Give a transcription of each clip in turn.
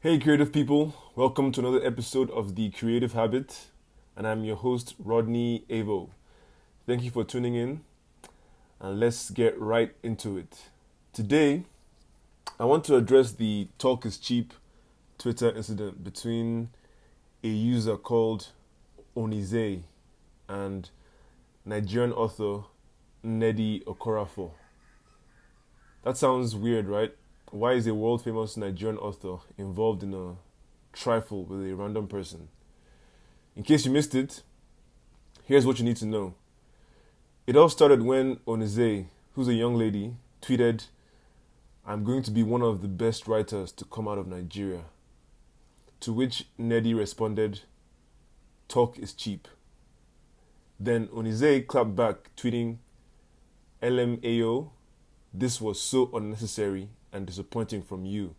Hey, creative people, welcome to another episode of The Creative Habit, and I'm your host, Rodney Avo. Thank you for tuning in, and let's get right into it. Today, I want to address the talk is cheap Twitter incident between a user called Onize and Nigerian author Nnedi Okorafor. That sounds weird, right? Why is a world famous Nigerian author involved in a trifle with a random person? In case you missed it, here's what you need to know. It all started when Onize, who's a young lady, tweeted, "I'm going to be one of the best writers to come out of Nigeria." To which Nnedi responded, "Talk is cheap." Then Onize clapped back, tweeting, "LMAO, this was so unnecessary and disappointing from you,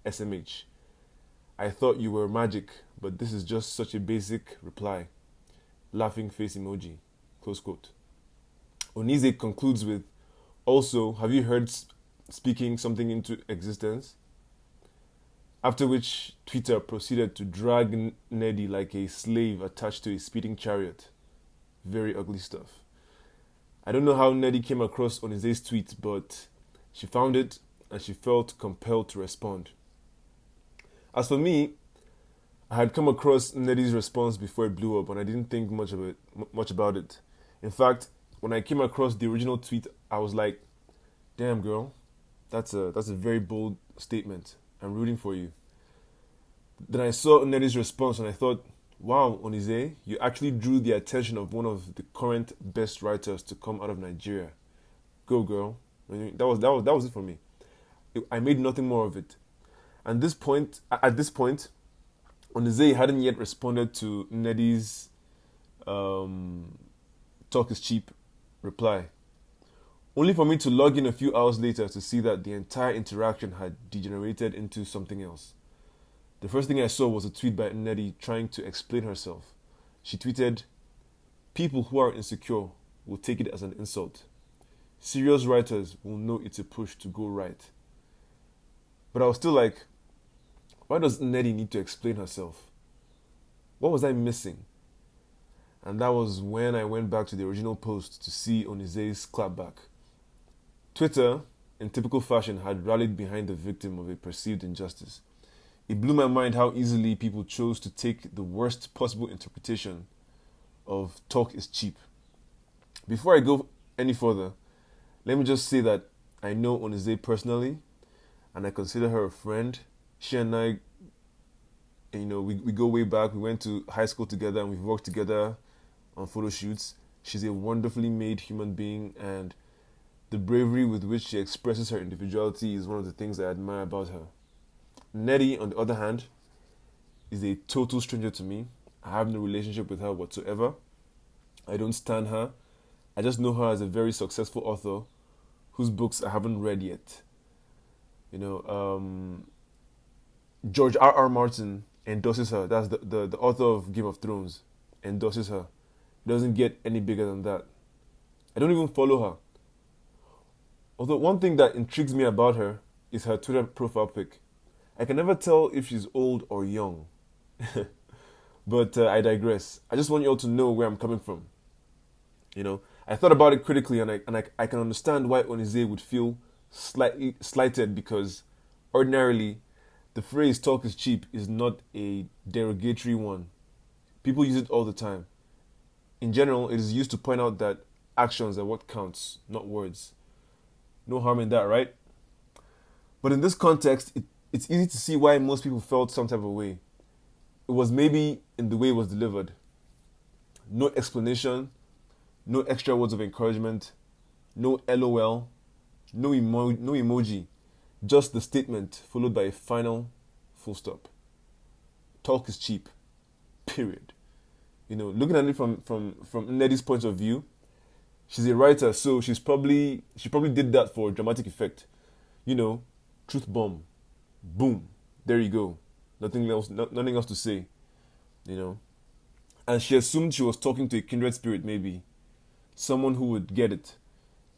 SMH. I thought you were magic, but this is just such a basic reply. Laughing face emoji." Close quote. Onize concludes with, "Also, have you heard speaking something into existence?" After which Twitter proceeded to drag Nnedi like a slave attached to a speeding chariot. Very ugly stuff. I don't know how Nnedi came across Onize's tweet, but she found it and she felt compelled to respond. As for me, I had come across Nnedi's response before it blew up, and I didn't think much about it. In fact, when I came across the original tweet, I was like, "Damn, girl, that's a very bold statement. I'm rooting for you." Then I saw Nnedi's response, and I thought, "Wow, Onize, you actually drew the attention of one of the current best writers to come out of Nigeria. Go, girl." That was it for me. I made nothing more of it. At this point, Onize hadn't yet responded to Nnedi's "talk is cheap" reply, only for me to log in a few hours later to see that the entire interaction had degenerated into something else. The first thing I saw was a tweet by Nnedi trying to explain herself. She tweeted, "People who are insecure will take it as an insult. Serious writers will know it's a push to go right." But I was still like, why does Nnedi need to explain herself? What was I missing? And that was when I went back to the original post to see Onize's clapback. Twitter, in typical fashion, had rallied behind the victim of a perceived injustice. It blew my mind how easily people chose to take the worst possible interpretation of "talk is cheap." Before I go any further, let me just say that I know Onize personally, and I consider her a friend. She and I, we go way back. We went to high school together, and we've worked together on photo shoots. She's a wonderfully made human being, and the bravery with which she expresses her individuality is one of the things I admire about her. Nnedi, on the other hand, is a total stranger to me. I have no relationship with her whatsoever. I don't stan her. I just know her as a very successful author whose books I haven't read yet. George R.R. Martin endorses her. That's the author of Game of Thrones. Endorses her. It doesn't get any bigger than that. I don't even follow her. Although one thing that intrigues me about her is her Twitter profile pic. I can never tell if she's old or young. But I digress. I just want you all to know where I'm coming from. I thought about it critically, and I can understand why Onize would feel slightly slighted, because ordinarily the phrase "talk is cheap" is not a derogatory one. People use it all the time. In general, it is used to point out that actions are what counts, not words. No harm in that, right? But in this context, it's easy to see why most people felt some type of way. It was maybe in the way it was delivered. No explanation, no extra words of encouragement, no LOL, no emoji, just the statement followed by a final full stop. Talk is cheap. Period. Looking at it from Nnedi's point of view, she's a writer, so she probably did that for dramatic effect. Truth bomb. Boom. There you go. Nothing else to say. And she assumed she was talking to a kindred spirit, maybe. Someone who would get it.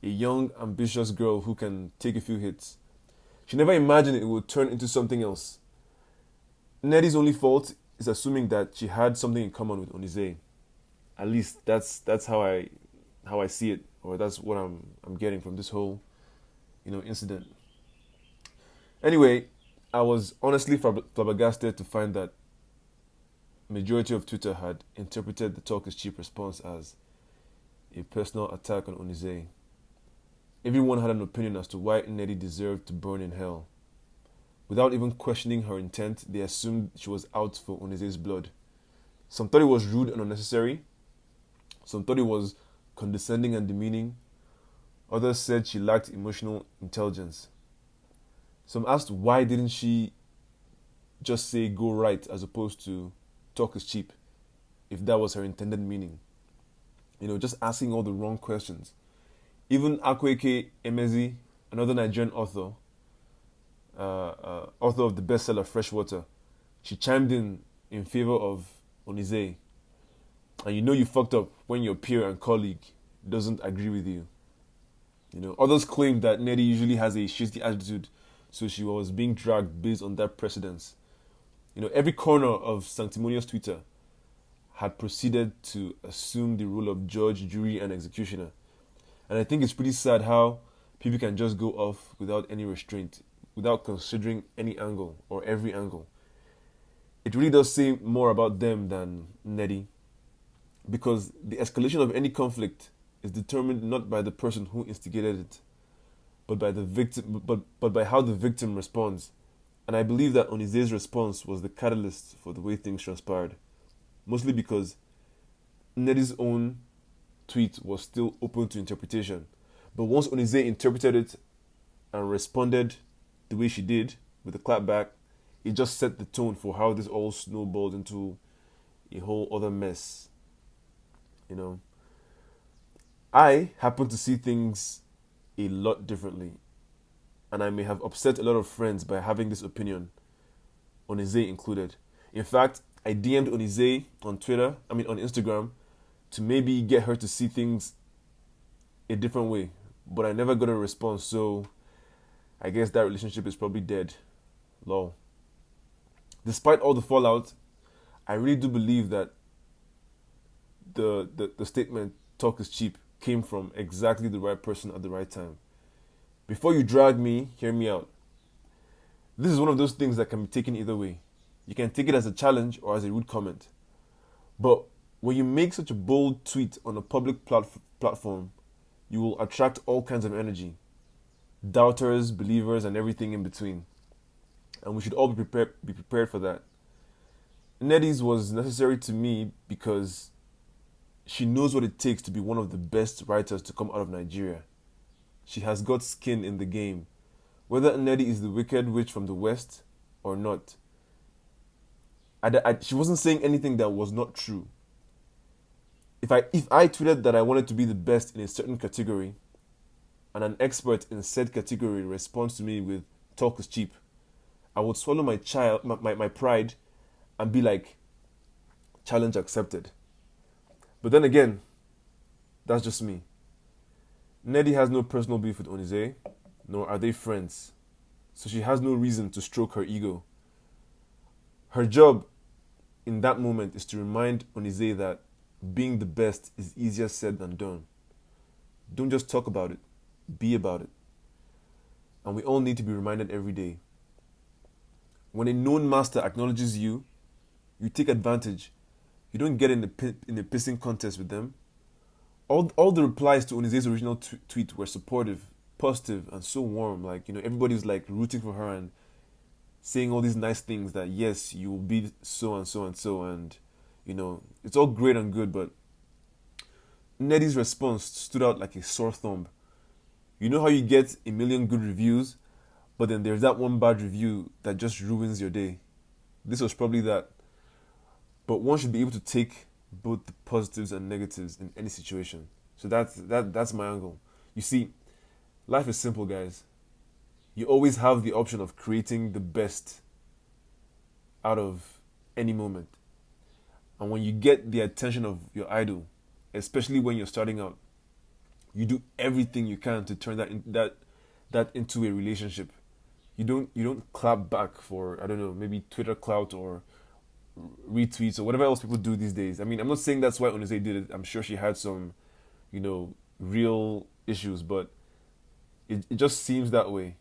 A young, ambitious girl who can take a few hits. She never imagined it would turn into something else. Nedi's only fault is assuming that she had something in common with Onize. At least that's how I see it, or that's what I'm getting from this whole incident. Anyway, I was honestly flabbergasted to find that majority of Twitter had interpreted the talk is cheap response as a personal attack on Onize. Everyone had an opinion as to why Nnedi deserved to burn in hell. Without even questioning her intent, they assumed she was out for Onize's blood. Some thought it was rude and unnecessary. Some thought it was condescending and demeaning. Others said she lacked emotional intelligence. Some asked why didn't she just say go right as opposed to talk is cheap, if that was her intended meaning. Just asking all the wrong questions. Even Akweke Emezi, another Nigerian author, author of the bestseller Freshwater, she chimed in favor of Onize. And you fucked up when your peer and colleague doesn't agree with you. Others claim that Nnedi usually has a shitty attitude, so she was being dragged based on that precedence. Every corner of sanctimonious Twitter had proceeded to assume the role of judge, jury, and executioner. And I think it's pretty sad how people can just go off without any restraint, without considering any angle or every angle. It really does say more about them than Nnedi, because the escalation of any conflict is determined not by the person who instigated it, but by the victim, but by how the victim responds. And I believe that Onize's response was the catalyst for the way things transpired, mostly because Nnedi's own tweet was still open to interpretation. But once Onize interpreted it and responded the way she did, with a clapback, it just set the tone for how this all snowballed into a whole other mess. I happen to see things a lot differently, and I may have upset a lot of friends by having this opinion, Onize included. In fact, I DM'd Onize on Instagram, to maybe get her to see things a different way, but I never got a response, so I guess that relationship is probably dead. Lol. Despite all the fallout, I really do believe that the statement talk is cheap came from exactly the right person at the right time. Before you drag me, hear me out. This is one of those things that can be taken either way. You can take it as a challenge or as a rude comment. But when you make such a bold tweet on a public platform, you will attract all kinds of energy. Doubters, believers, and everything in between. And we should all be prepared for that. Nnedi's was necessary to me because she knows what it takes to be one of the best writers to come out of Nigeria. She has got skin in the game. Whether Nnedi is the wicked witch from the West or not, she wasn't saying anything that was not true. If I tweeted that I wanted to be the best in a certain category, and an expert in said category responds to me with talk is cheap, I would swallow my pride and be like, challenge accepted. But then again, that's just me. Nnedi has no personal beef with Onize, nor are they friends, so she has no reason to stroke her ego. Her job in that moment is to remind Onize that being the best is easier said than done. Don't just talk about it, be about it. And we all need to be reminded every day. When a known master acknowledges you, you take advantage. You don't get in a pissing contest with them. All the replies to Onize's original tweet were supportive, positive, and so warm. Everybody's rooting for her and saying all these nice things that yes, you will be so and so and so, and it's all great and good, but Nnedi's response stood out like a sore thumb. You know how you get a million good reviews, but then there's that one bad review that just ruins your day. This was probably that. But one should be able to take both the positives and negatives in any situation. So that's my angle. You see, life is simple, guys. You always have the option of creating the best out of any moment. And when you get the attention of your idol, especially when you're starting out, you do everything you can to turn that into a relationship. you don't clap back for, I don't know, maybe Twitter clout or retweets or whatever else people do these days. I mean, I'm not saying that's why Onise did it. I'm sure she had some, real issues, but it just seems that way.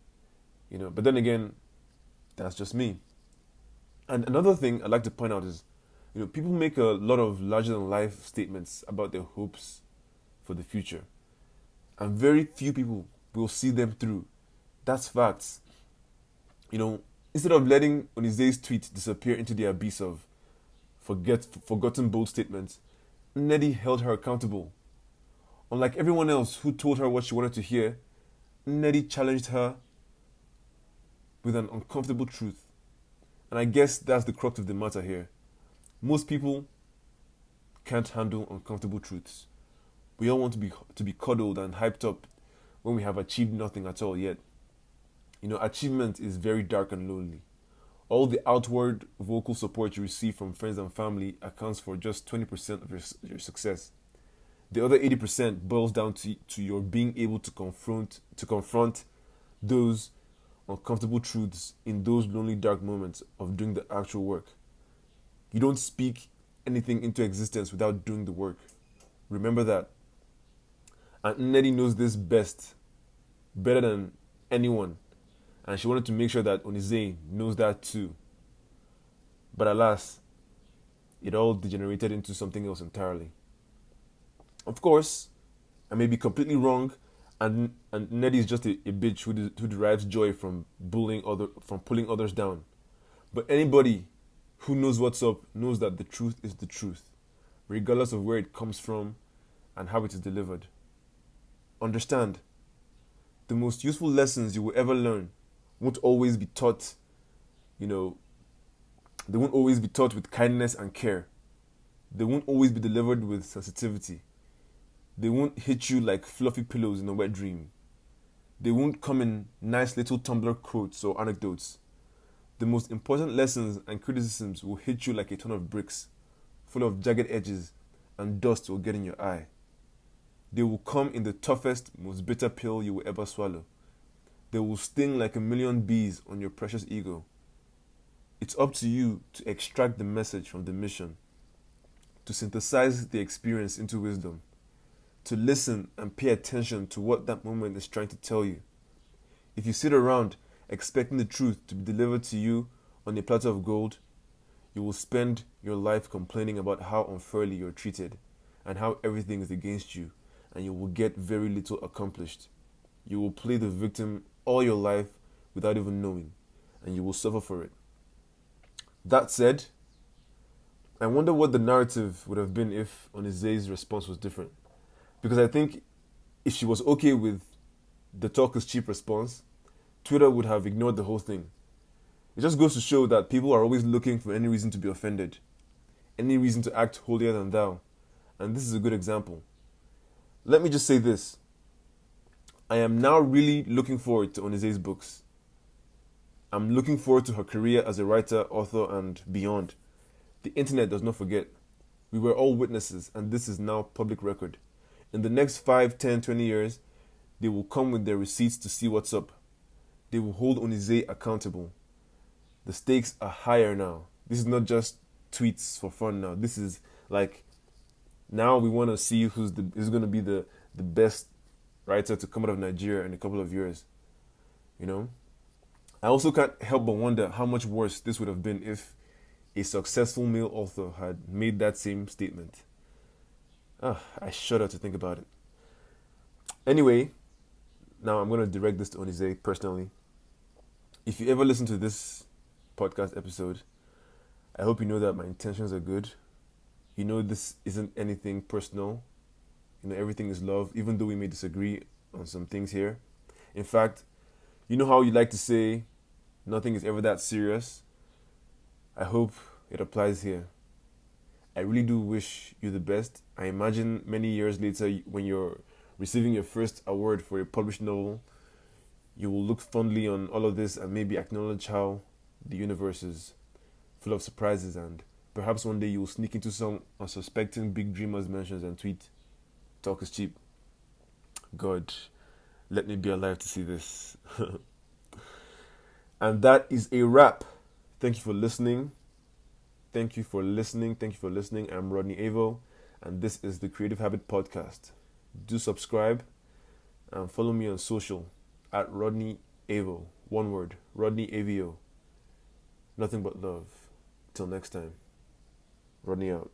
But then again, that's just me. And another thing I'd like to point out is, people make a lot of larger than life statements about their hopes for the future. And very few people will see them through. That's facts. Instead of letting Onize's tweet disappear into the abyss of forgotten bold statements, Nnedi held her accountable. Unlike everyone else who told her what she wanted to hear, Nnedi challenged her with an uncomfortable truth. And I guess that's the crux of the matter here. Most people can't handle uncomfortable truths. We all want to be cuddled and hyped up when we have achieved nothing at all yet. Achievement is very dark and lonely. All the outward vocal support you receive from friends and family accounts for just 20% of your success. The other 80% boils down to your being able to confront those uncomfortable truths in those lonely dark moments of doing the actual work. You don't speak anything into existence without doing the work. Remember that. And Nnedi knows this better than anyone. And she wanted to make sure that Onize knows that too. But alas, it all degenerated into something else entirely. Of course, I may be completely wrong, and Nnedi is just a bitch who derives joy from pulling others down. But anybody who knows what's up knows that the truth is the truth, regardless of where it comes from and how it is delivered. Understand, the most useful lessons you will ever learn won't always be taught, they won't always be taught with kindness and care. They won't always be delivered with sensitivity. They won't hit you like fluffy pillows in a wet dream. They won't come in nice little Tumblr quotes or anecdotes. The most important lessons and criticisms will hit you like a ton of bricks, full of jagged edges, and dust will get in your eye. They will come in the toughest, most bitter pill you will ever swallow. They will sting like a million bees on your precious ego. It's up to you to extract the message from the mission, to synthesize the experience into wisdom, to listen and pay attention to what that moment is trying to tell you. If you sit around expecting the truth to be delivered to you on a platter of gold, you will spend your life complaining about how unfairly you're treated and how everything is against you, and you will get very little accomplished. You will play the victim all your life without even knowing, and you will suffer for it. That said, I wonder what the narrative would have been if Onize's response was different. Because I think if she was okay with the talk is cheap response, Twitter would have ignored the whole thing. It just goes to show that people are always looking for any reason to be offended, any reason to act holier than thou, and this is a good example. Let me just say this. I am now really looking forward to Onize's books. I'm looking forward to her career as a writer, author, and beyond. The internet does not forget. We were all witnesses, and this is now public record. In the next 5, 10, 20 years, they will come with their receipts to see what's up. They will hold Onize accountable. The stakes are higher now. This is not just tweets for fun now. This is like, now we want to see who's going to be the best writer to come out of Nigeria in a couple of years. I also can't help but wonder how much worse this would have been if a successful male author had made that same statement. I shudder to think about it. Anyway, now I'm going to direct this to Onize personally. If you ever listen to this podcast episode, I hope you know that my intentions are good. You know this isn't anything personal. Everything is love, even though we may disagree on some things here. In fact, you know how you like to say, nothing is ever that serious? I hope it applies here. I really do wish you the best. I imagine many years later, when you're receiving your first award for a published novel, you will look fondly on all of this and maybe acknowledge how the universe is full of surprises, and perhaps one day you will sneak into some unsuspecting big dreamers' mentions and tweet, "Talk is cheap." God, let me be alive to see this. And that is a wrap. Thank you for listening. Thank you for listening. Thank you for listening. I'm Rodney Avo, and this is the Creative Habit Podcast. Do subscribe and follow me on social at Rodney Avo. One word, Rodney Avio. Nothing but love. Till next time. Rodney out.